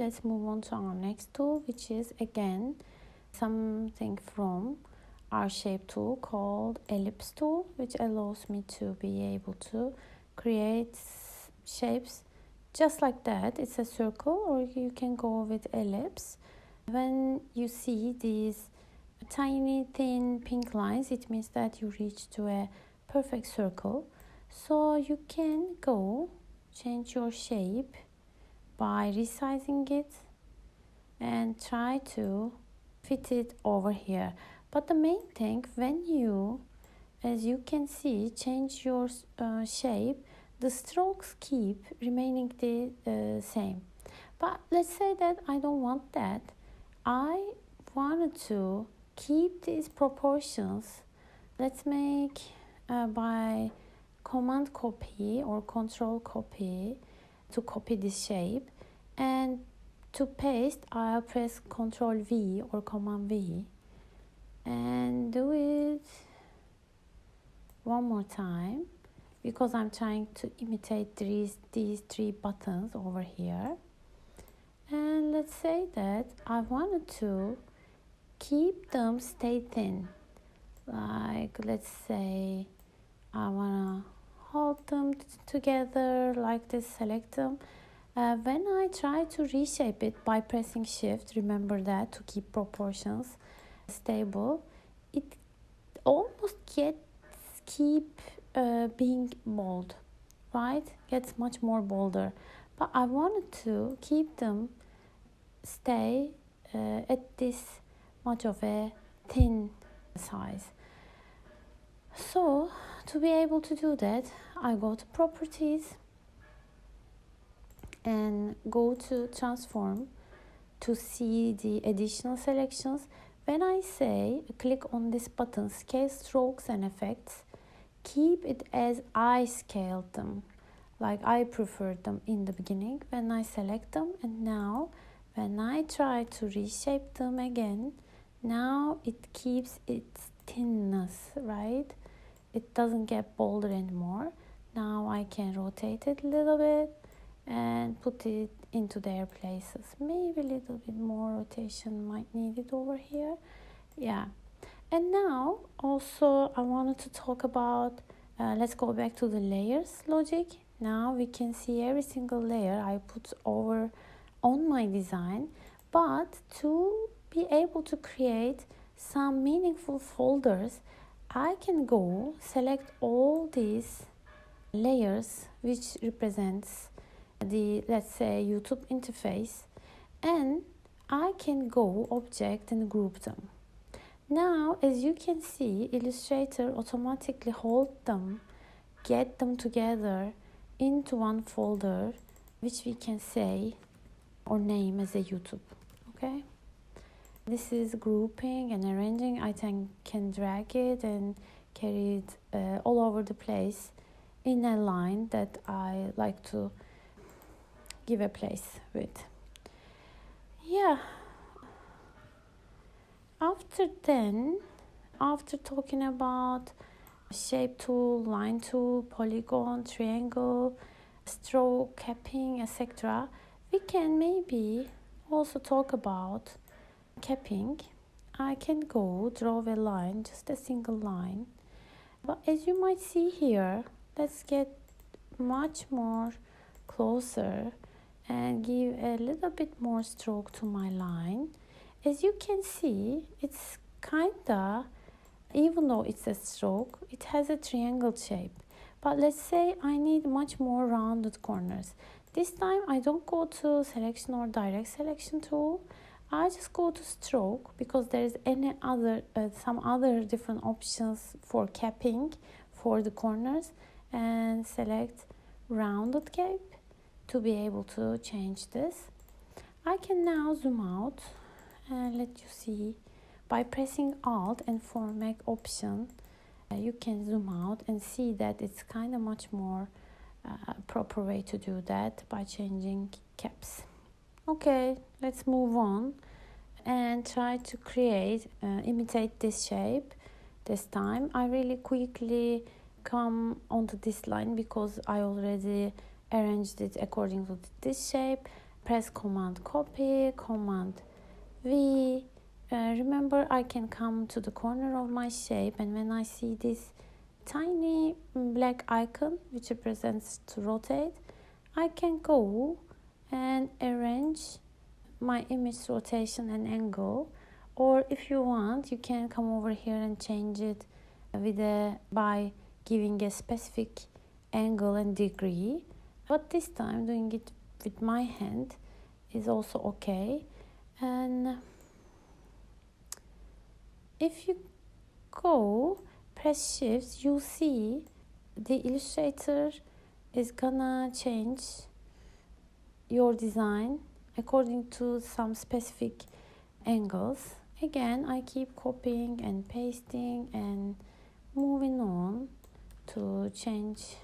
let's move on to our next tool, which is again something from our shape tool called ellipse tool, which allows me to be able to create shapes just like that. It's a circle, or you can go with ellipse. When you see these tiny thin pink lines, it means that you reach to a perfect circle. So you can go change your shape by resizing it and try to fit it over here. But the main thing, when you, as you can see, change your shape, the strokes keep remaining the same. But let's say that I don't want that. I wanted to keep these proportions. Let's make by command copy or control copy to copy this shape, and to paste I'll press control V or command V and do it one more time, because I'm trying to imitate these three buttons over here. And let's say that I wanted to keep them stay thin. Like, let's say I want to hold them together like this, select them. When I try to reshape it by pressing shift, remember that to keep proportions stable, it almost keep being bold, right? Gets much more bolder. But I wanted to keep them stay at this much of a thin size. So to be able to do that, I go to properties and go to transform to see the additional selections. When I say click on this button, scale strokes and effects, keep it as I scaled them, like I preferred them in the beginning when I select them. And now when I try to reshape them again, now it keeps its thinness, right? It doesn't get bolder anymore. Now I can rotate it a little bit and put it into their places. Maybe a little bit more rotation might need it over here. Yeah. And now also I wanted to talk about, let's go back to the layers logic. Now we can see every single layer I put over on my design. But to be able to create some meaningful folders, I can go select all these layers which represents the, let's say, YouTube interface, and I can go object and group them. Now, as you can see, Illustrator automatically hold them, get them together into one folder, which we can say or name as a YouTube. Okay. This is grouping and arranging. I can drag it and carry it all over the place in a line that I like to give a place with. Yeah. After talking about shape tool, line tool, polygon, triangle, stroke, capping, etc., we can maybe also talk about capping. I can go draw a line, just a single line. But as you might see here, let's get much more closer and give a little bit more stroke to my line. As you can see, it's kinda, even though it's a stroke, it has a triangle shape. But let's say I need much more rounded corners. This time I don't go to selection or direct selection tool. I just go to stroke, because there is some other different options for capping for the corners, and select rounded cape to be able to change this. I can now zoom out and let you see by pressing Alt and format option. You can zoom out and see that it's kind of much more proper way to do that by changing caps. Okay, let's move on and try to imitate this shape. This time I really quickly come onto this line because I already arranged it according to this shape, press Command Copy, Command V. Remember, I can come to the corner of my shape, and when I see this tiny black icon which represents to rotate, I can go and arrange my image rotation and angle. Or if you want, you can come over here and change it by giving a specific angle and degree. But this time doing it with my hand is also okay. And if you go press shift, you'll see the Illustrator is gonna change your design according to some specific angles. Again, I keep copying and pasting and moving on to change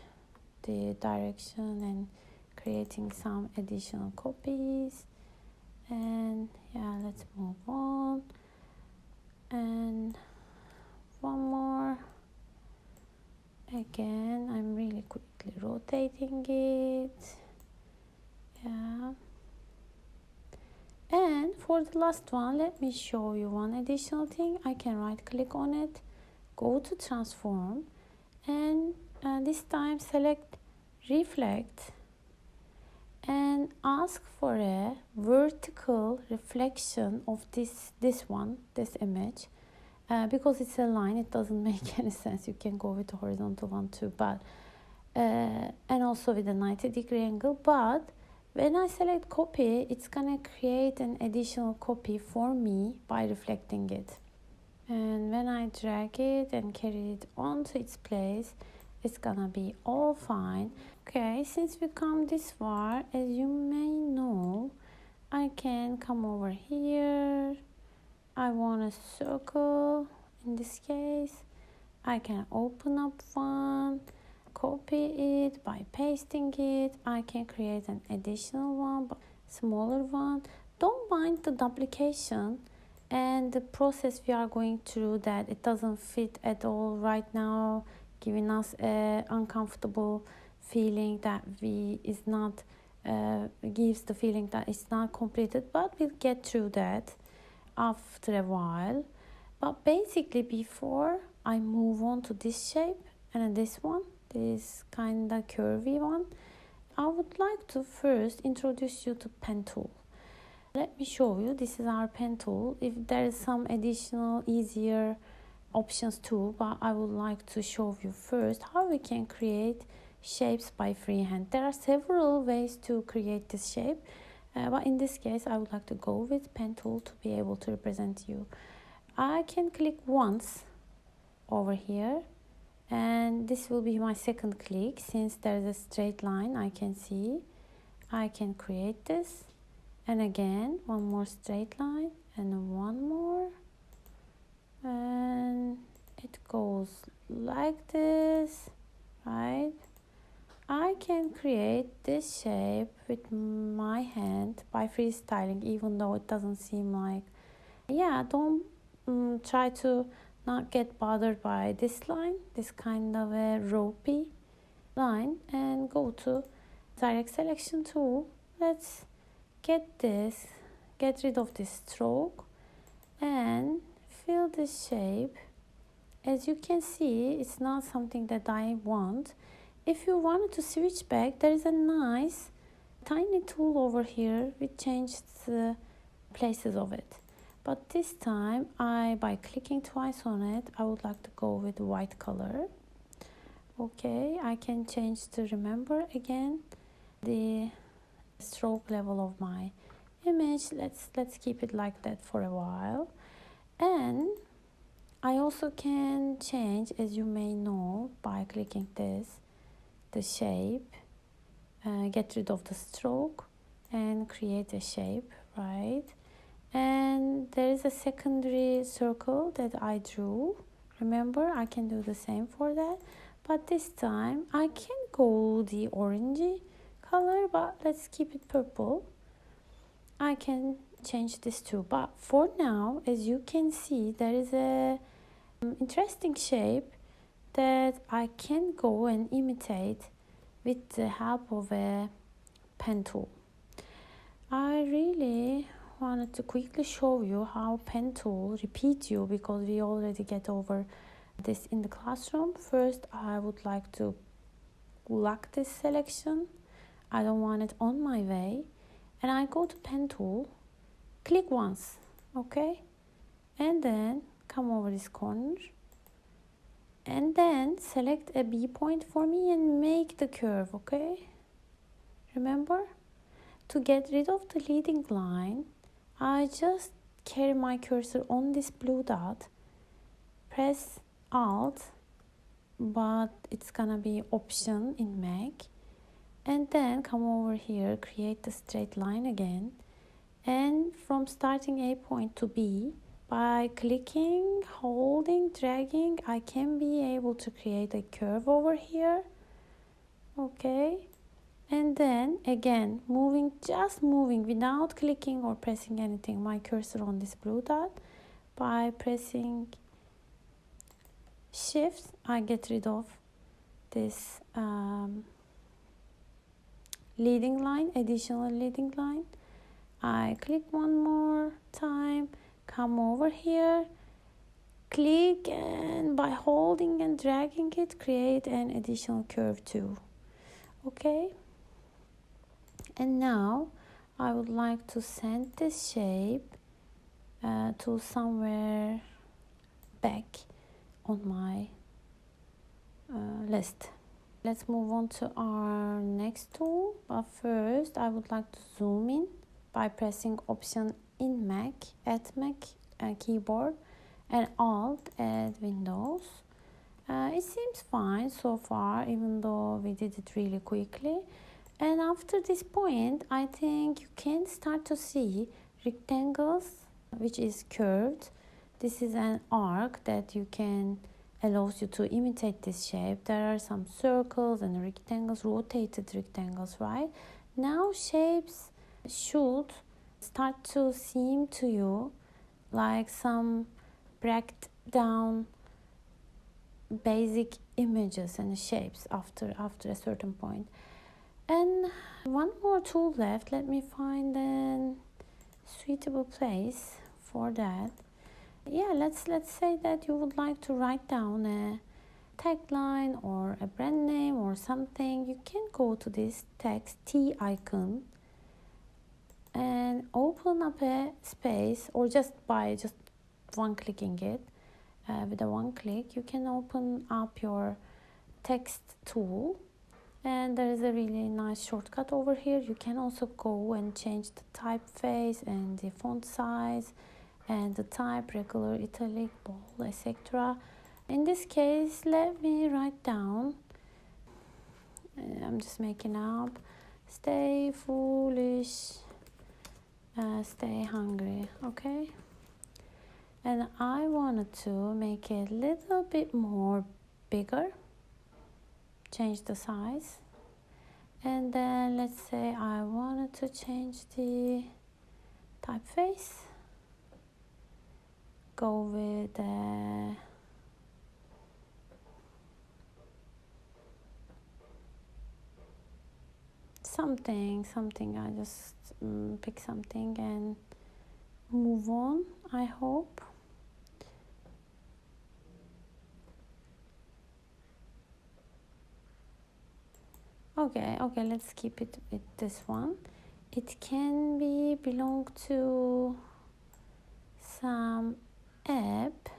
the direction and creating some additional copies. And yeah, let's move on. And one more. Again, I'm really quickly rotating it. Yeah. And for the last one, let me show you one additional thing. I can right click on it, go to transform, and this time select reflect and ask for a vertical reflection of this image. Because it's a line, it doesn't make any sense. You can go with the horizontal one too, but and also with a 90-degree angle. But when I select copy, it's gonna create an additional copy for me by reflecting it. And when I drag it and carry it onto its place, it's gonna be all fine. Okay, since we come this far, as you may know, I can come over here. I want a circle. In this case, I can open up one, copy it by pasting it. I can create an additional one, but smaller one. Don't mind the duplication and the process we are going through, that it doesn't fit at all right now, giving us an uncomfortable feeling that gives the feeling that it's not completed, but we'll get through that after a while. But basically, before I move on to this shape and this kind of curvy one, I would like to first introduce you to pen tool. Let me show you. This is our pen tool. If there is some additional easier options too, but I would like to show you first how we can create shapes by freehand. There are several ways to create this shape. But in this case, I would like to go with pen tool to be able to represent you. I can click once over here, and this will be my second click. Since there's a straight line I can see, I can create this, and again one more straight line and one more, and it goes like this, right? I can create this shape with my hand by freestyling, even though it doesn't seem like. Yeah, don't try to not get bothered by this line, this kind of a ropey line, and go to direct selection tool. Let's get rid of this stroke and fill this shape. As you can see, it's not something that I want. If you wanted to switch back, there is a nice tiny tool over here which changes the places of it. But this time, by clicking twice on it, I would like to go with white color. Okay, I can change to remember again the stroke level of my image. Let's keep it like that for a while. And I also can change, as you may know, by clicking the shape, get rid of the stroke and create a shape, right? And there is a secondary circle that I drew. Remember, I can do the same for that, but this time I can go the orangey color, but let's keep it purple. I can change this too, but for now, as you can see, there is a interesting shape that I can go and imitate with the help of a pen tool. I really wanted to quickly show you how pen tool repeats you, because we already get over this in the classroom. First, I would like to lock this selection. I don't want it on my way. And I go to pen tool, click once, okay? And then come over this corner. And then select a B point for me and make the curve, okay? Remember? To get rid of the leading line, I just carry my cursor on this blue dot, press Alt, but it's gonna be Option in Mac, and then come over here, create the straight line again, and from starting A point to B, by clicking, holding, dragging, I can be able to create a curve over here, okay? And then again, just moving without clicking or pressing anything, my cursor on this blue dot. By pressing Shift, I get rid of this leading line, additional leading line. I click one more time, come over here, click, and by holding and dragging it, create an additional curve too. Okay? And now I would like to send this shape to somewhere back on my list. Let's move on to our next tool, but first I would like to zoom in by pressing Option in Mac, at Mac keyboard, and Alt at Windows. It seems fine so far, even though we did it really quickly. And after this point, I think you can start to see rectangles, which is curved. This is an arc that allows you to imitate this shape. There are some circles and rectangles, rotated rectangles, right? Now shapes should start to seem to you like some break down basic images and shapes after a certain point. And one more tool left. Let me find a suitable place for that. Yeah, let's say that you would like to write down a tagline or a brand name or something. You can go to this text T icon and open up a space, or just one clicking it. With a one click, you can open up your text tool. And there is a really nice shortcut over here. You can also go and change the typeface and the font size and the type, regular, italic, bold, etc. In this case, let me write down, I'm just making up, stay foolish, stay hungry, okay? And I wanted to make it a little bit more bigger. Change the size, and then let's say I wanted to change the typeface, go with something. I just pick something and move on, I hope. Okay, let's keep it with this one. It can belong to some app.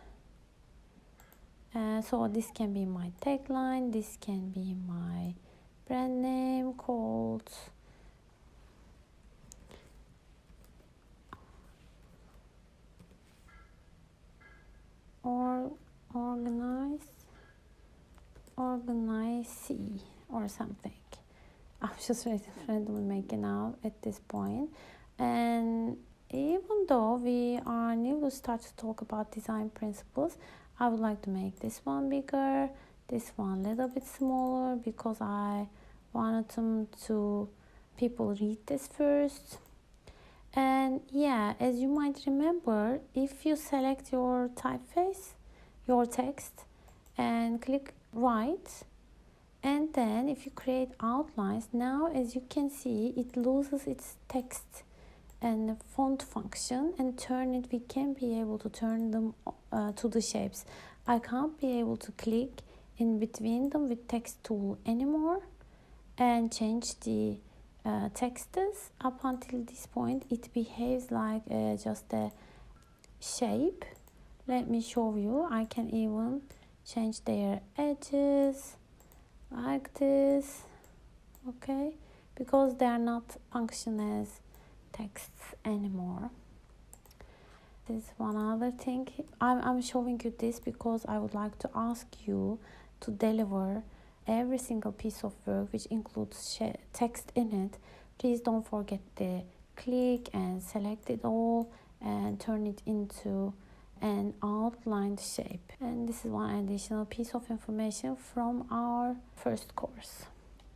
So this can be my tagline, this can be my brand name called organize or something. I'm just randomly making out at this point. And even though we are new to start to talk about design principles, I would like to make this one bigger, this one a little bit smaller, because I wanted to people read this first. And yeah, as you might remember, if you select your typeface, your text, and click right, and then if you create outlines, now as you can see, it loses its text and font function and turn it. We can be able to turn them to the shapes. I can't be able to click in between them with text tool anymore and change the texts. Up until this point it behaves like just a shape. Let me show you. I can even change their edges like this, okay, because they are not function as texts anymore. This is one other thing. I'm showing you this because I would like to ask you to deliver every single piece of work which includes text in it. Please don't forget to click and select it all and turn it into an outlined shape. And this is one additional piece of information from our first course.